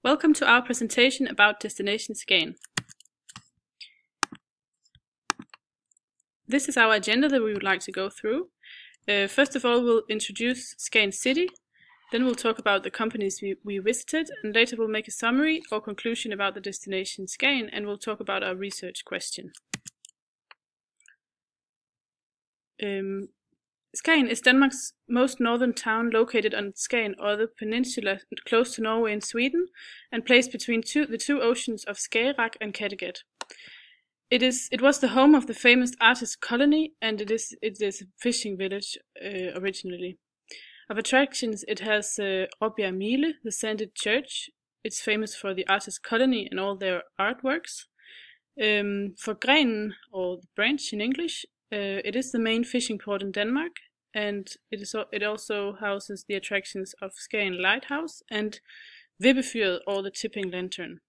Welcome to our presentation about Destination Skagen. This is our agenda that we would like to go through. First of all, we'll introduce Skagen City, then we'll talk about the companies we visited, and later we'll make a summary or conclusion about the destination Skagen, and we'll talk about our research question. Skagen is Denmark's most northern town, located on Skagen Odde Peninsula, close to Norway and Sweden, and placed between the two oceans of Skagerrak and Kattegat. It was the home of the famous artist colony, and it is a fishing village originally. Of attractions, it has Råbjerg Mile, the sanded church. It's famous for the artist colony and all their artworks. For Grenen, or the branch in English, it is the main fishing port in Denmark, and it also houses the attractions of Skagen Lighthouse and Vippefyret, or the tipping lantern.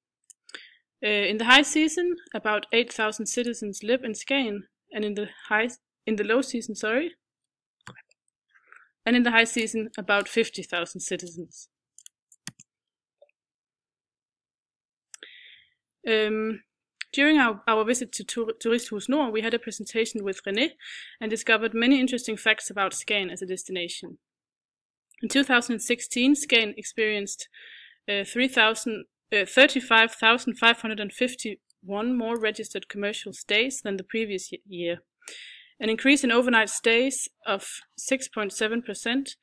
In the high season, about 8,000 citizens live in Skagen, and in the low season, about 50,000 citizens. During our visit to Turisthus Nord, we had a presentation with René and discovered many interesting facts about Skagen as a destination. In 2016, Skagen experienced 35,551 more registered commercial stays than the previous year. An increase in overnight stays of 6.7%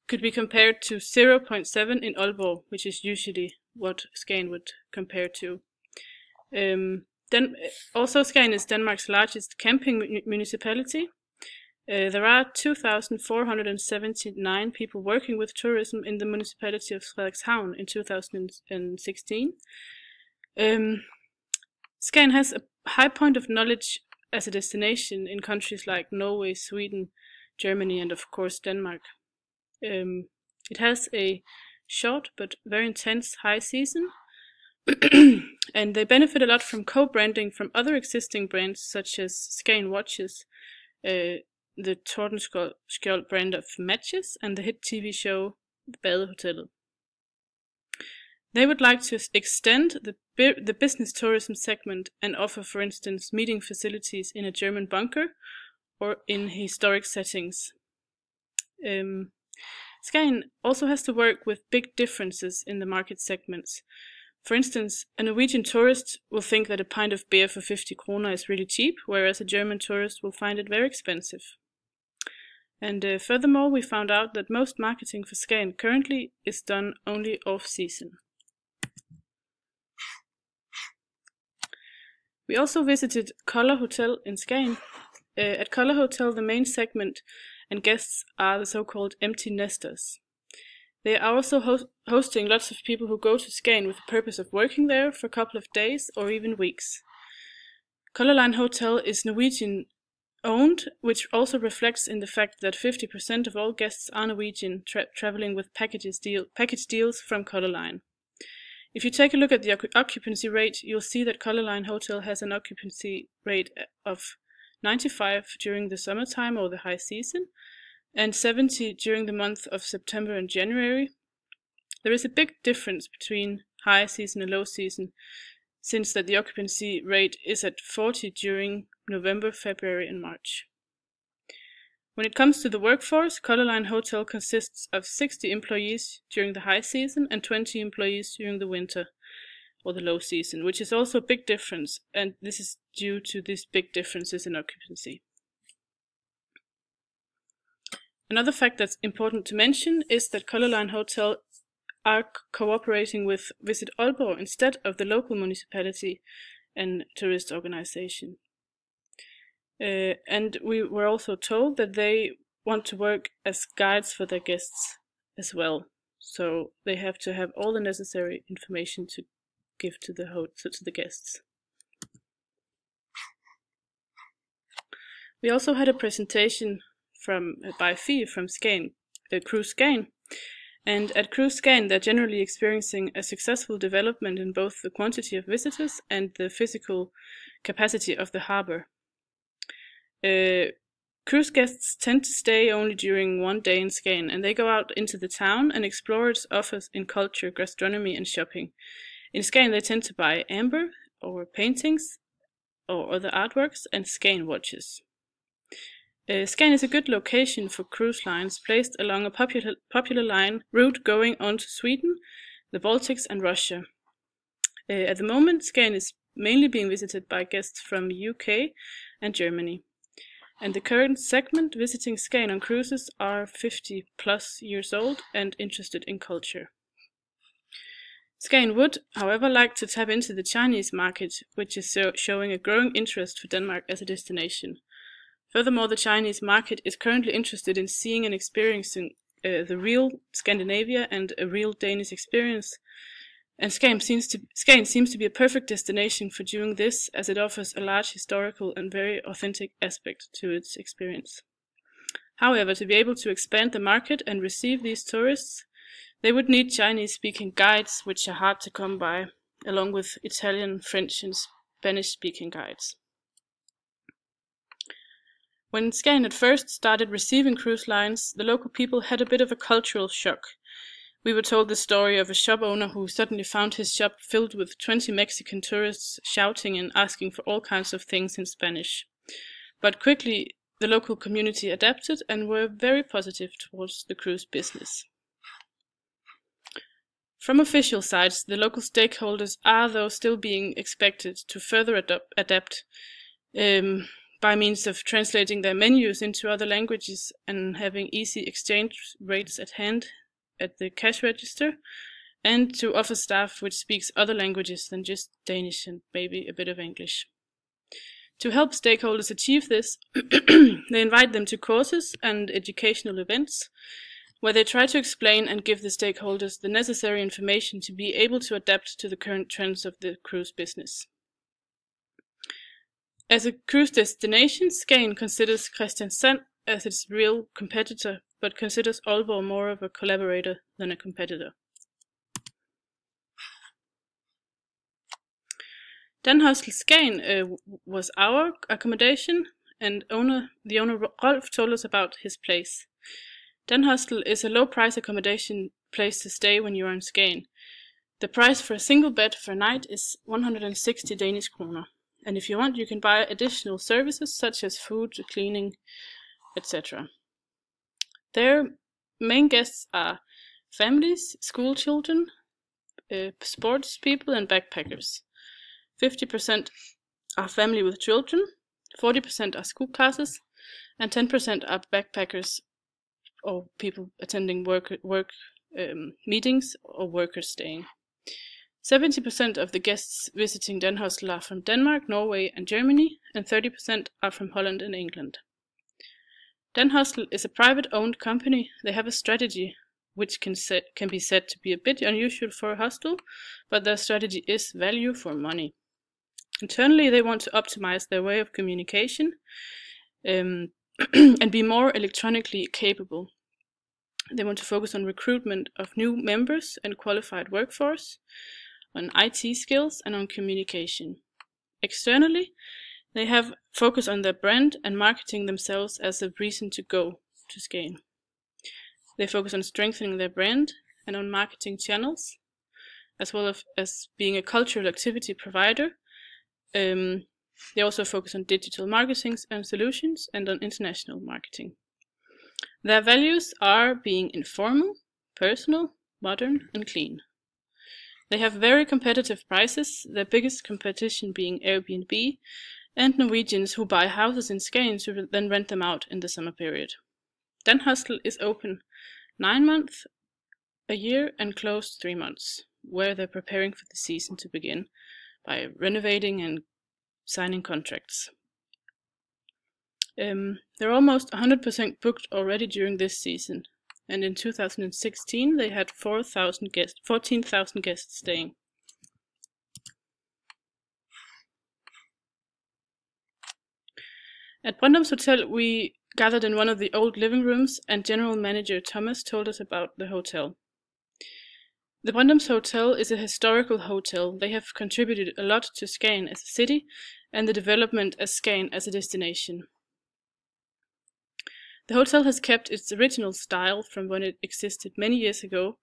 could be compared to 0.7 in Aalborg, which is usually what Skagen would compare to. Also, Skagen is Denmark's largest camping municipality. There are 2,479 people working with tourism in the municipality of Frederikshavn in 2016. Skagen has a high point of knowledge as a destination in countries like Norway, Sweden, Germany, and of course Denmark. It has a short but very intense high season. And they benefit a lot from co-branding from other existing brands such as Skagen Watches, the Tordenskjold brand of matches, and the hit TV show Badehotellet. They would like to extend the business tourism segment and offer, for instance, meeting facilities in a German bunker or in historic settings. Skagen also has to work with big differences in the market segments. For instance, a Norwegian tourist will think that a pint of beer for 50 kroner is really cheap, whereas a German tourist will find it very expensive. And furthermore, we found out that most marketing for Skagen currently is done only off-season. We also visited Koller Hotel in Skagen. At Koller Hotel, the main segment and guests are the so-called empty nesters. They are also hosting lots of people who go to Skagen with the purpose of working there for a couple of days or even weeks. Color Line Hotel is Norwegian owned, which also reflects in the fact that 50% of all guests are Norwegian, traveling with package deals from Color Line. If you take a look at the occupancy rate, you'll see that Color Line Hotel has an occupancy rate of 95 during the summertime or the high season, and 70 during the month of September and January. There is a big difference between high season and low season, since that the occupancy rate is at 40 during November, February and March. When it comes to the workforce, Color Line Hotel consists of 60 employees during the high season and 20 employees during the winter or the low season, which is also a big difference, and this is due to these big differences in occupancy. Another fact that's important to mention is that Color Line Hotel are cooperating with Visit Aalborg instead of the local municipality and tourist organization. And we were also told that they want to work as guides for their guests as well. So they have to have all the necessary information to give to the guests. We also had a presentation by Fie from Skagen, Cruise Skagen, and at Cruise Skagen they're generally experiencing a successful development in both the quantity of visitors and the physical capacity of the harbor. Cruise guests tend to stay only during one day in Skagen, and they go out into the town and explore its offers in culture, gastronomy, and shopping. In Skagen, they tend to buy amber or paintings or other artworks and Skagen watches. Skagen is a good location for cruise lines placed along a popular line route going on to Sweden, the Baltics, and Russia. At the moment, Skagen is mainly being visited by guests from the UK and Germany. And the current segment visiting Skagen on cruises are 50 plus years old and interested in culture. Skagen would, however, like to tap into the Chinese market, which is showing a growing interest for Denmark as a destination. Furthermore, the Chinese market is currently interested in seeing and experiencing the real Scandinavia and a real Danish experience. And Skagen seems to be a perfect destination for doing this, as it offers a large historical and very authentic aspect to its experience. However, to be able to expand the market and receive these tourists, they would need Chinese-speaking guides, which are hard to come by, along with Italian, French, and Spanish-speaking guides. When Skagen at first started receiving cruise lines, the local people had a bit of a cultural shock. We were told the story of a shop owner who suddenly found his shop filled with 20 Mexican tourists shouting and asking for all kinds of things in Spanish. But quickly, the local community adapted and were very positive towards the cruise business. From official sides, the local stakeholders are, though, still being expected to further adapt by means of translating their menus into other languages and having easy exchange rates at hand at the cash register, and to offer staff which speaks other languages than just Danish and maybe a bit of English. To help stakeholders achieve this, they invite them to courses and educational events, where they try to explain and give the stakeholders the necessary information to be able to adapt to the current trends of the cruise business. As a cruise destination, Skagen considers Kristiansand as its real competitor, but considers Aalborg more of a collaborator than a competitor. Den Hostel Skagen was our accommodation, and the owner Rolf told us about his place. Den Hostel is a low-price accommodation place to stay when you are in Skagen. The price for a single bed for a night is 160 Danish kroner, and if you want, you can buy additional services such as food, cleaning, etc. Their main guests are families, school children, sports people, and backpackers. 50% are family with children, 40% are school classes, and 10% are backpackers or people attending work meetings or workers staying. 70% of the guests visiting Den Hostel are from Denmark, Norway, and Germany, and 30% are from Holland and England. Den Hostel is a private-owned company. They have a strategy which can be said to be a bit unusual for a hostel, but their strategy is value for money. Internally, they want to optimize their way of communication and be more electronically capable. They want to focus on recruitment of new members and qualified workforce, on IT skills, and on communication. Externally, they have focus on their brand and marketing themselves as a reason to go to Skagen. They focus on strengthening their brand and on marketing channels, as well as being a cultural activity provider. They also focus on digital marketing and solutions and on international marketing. Their values are being informal, personal, modern, and clean. They have very competitive prices, their biggest competition being Airbnb, and Norwegians who buy houses in Skagen to then rent them out in the summer period. Den Hostel is open 9 months a year and closed 3 months, where they're preparing for the season to begin by renovating and signing contracts. They're almost 100% booked already during this season, and in 2016 they had 14,000 guests staying. At Brøndums Hotel, we gathered in one of the old living rooms, and General Manager Thomas told us about the hotel. The Brøndums Hotel is a historical hotel. They have contributed a lot to Skagen as a city and the development of Skagen as a destination. The hotel has kept its original style from when it existed many years ago.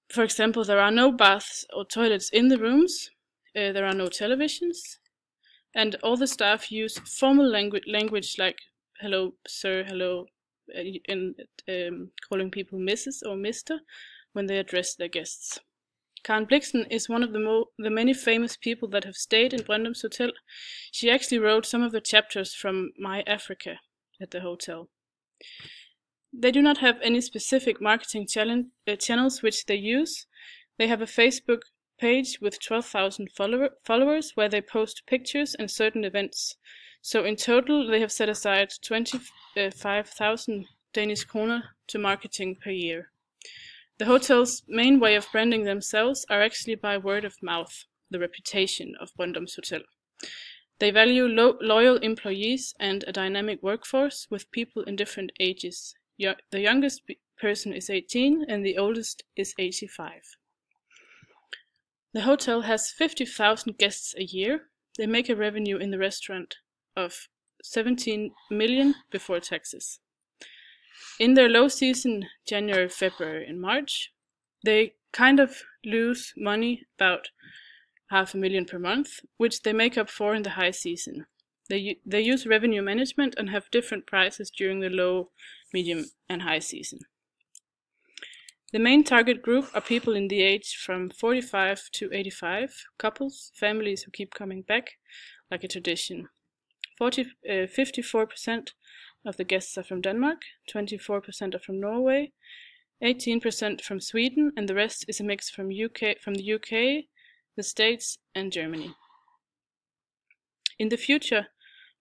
For example, there are no baths or toilets in the rooms, there are no televisions, and all the staff use formal language like hello, sir, hello, and calling people Mrs. or Mr. when they address their guests. Karen Blixen is one of the many famous people that have stayed in Brøndums Hotel. She actually wrote some of the chapters from My Africa at the hotel. They do not have any specific marketing channels which they use. They have a Facebook page with 12,000 followers where they post pictures and certain events. So in total they have set aside 25,000 Danish kroner to marketing per year. The hotel's main way of branding themselves are actually by word of mouth, the reputation of Brøndums Hotel. They value loyal employees and a dynamic workforce with people in different ages. The youngest person is 18 and the oldest is 85. The hotel has 50,000 guests a year. They make a revenue in the restaurant of 17 million before taxes. In their low season, January, February and March, they kind of lose money, about 500,000 per month, which they make up for in the high season. They use revenue management and have different prices during the low, medium and high season. The main target group are people in the age from 45 to 85, couples, families who keep coming back, like a tradition. 54% of the guests are from Denmark, 24% are from Norway, 18% from Sweden, and the rest is a mix from the UK, the States, and Germany. In the future,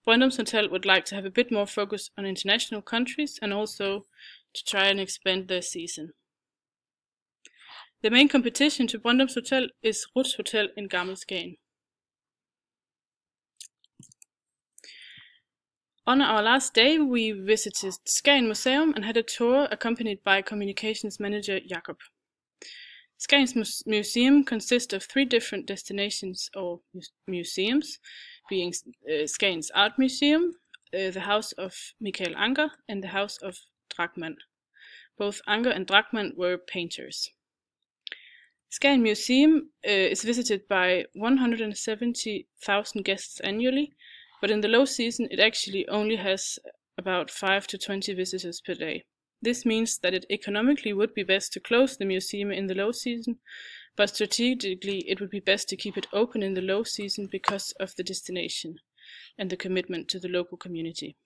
Brøndums Hotel would like to have a bit more focus on international countries and also to try and expand their season. The main competition to Brøndums Hotel is Ruths Hotel in Gammel Skagen. On our last day, we visited Skagen Museum and had a tour accompanied by communications manager Jakob. Skagen's museum consists of 3 different destinations or museums, being Skagen's Art Museum, the house of Michael Ancher, and the house of Drachmann. Both Ancher and Drachmann were painters. Skagen Museum is visited by 170,000 guests annually, but in the low season it actually only has about 5 to 20 visitors per day. This means that it economically would be best to close the museum in the low season, but strategically it would be best to keep it open in the low season because of the destination and the commitment to the local community.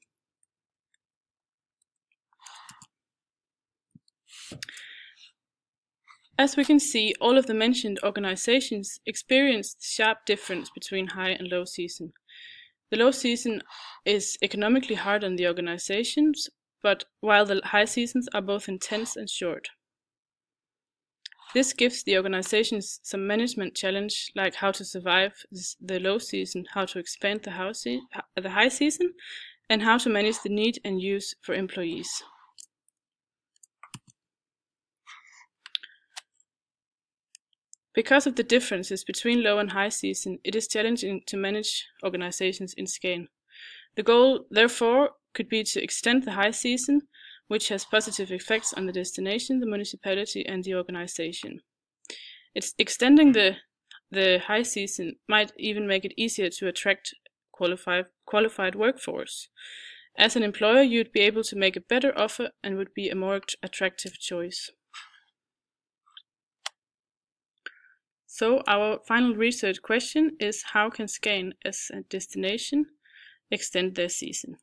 As we can see, all of the mentioned organizations experience the sharp difference between high and low season. The low season is economically hard on the organizations, but while the high seasons are both intense and short. This gives the organizations some management challenge, like how to survive the low season, how to expand the high season, and how to manage the need and use for employees. Because of the differences between low and high season, it is challenging to manage organizations in Skagen. The goal, therefore, could be to extend the high season, which has positive effects on the destination, the municipality, and the organization. Extending the high season might even make it easier to attract qualified workforce. As an employer, you'd be able to make a better offer and would be a more attractive choice. So our final research question is, how can Skagen as a destination extend their season?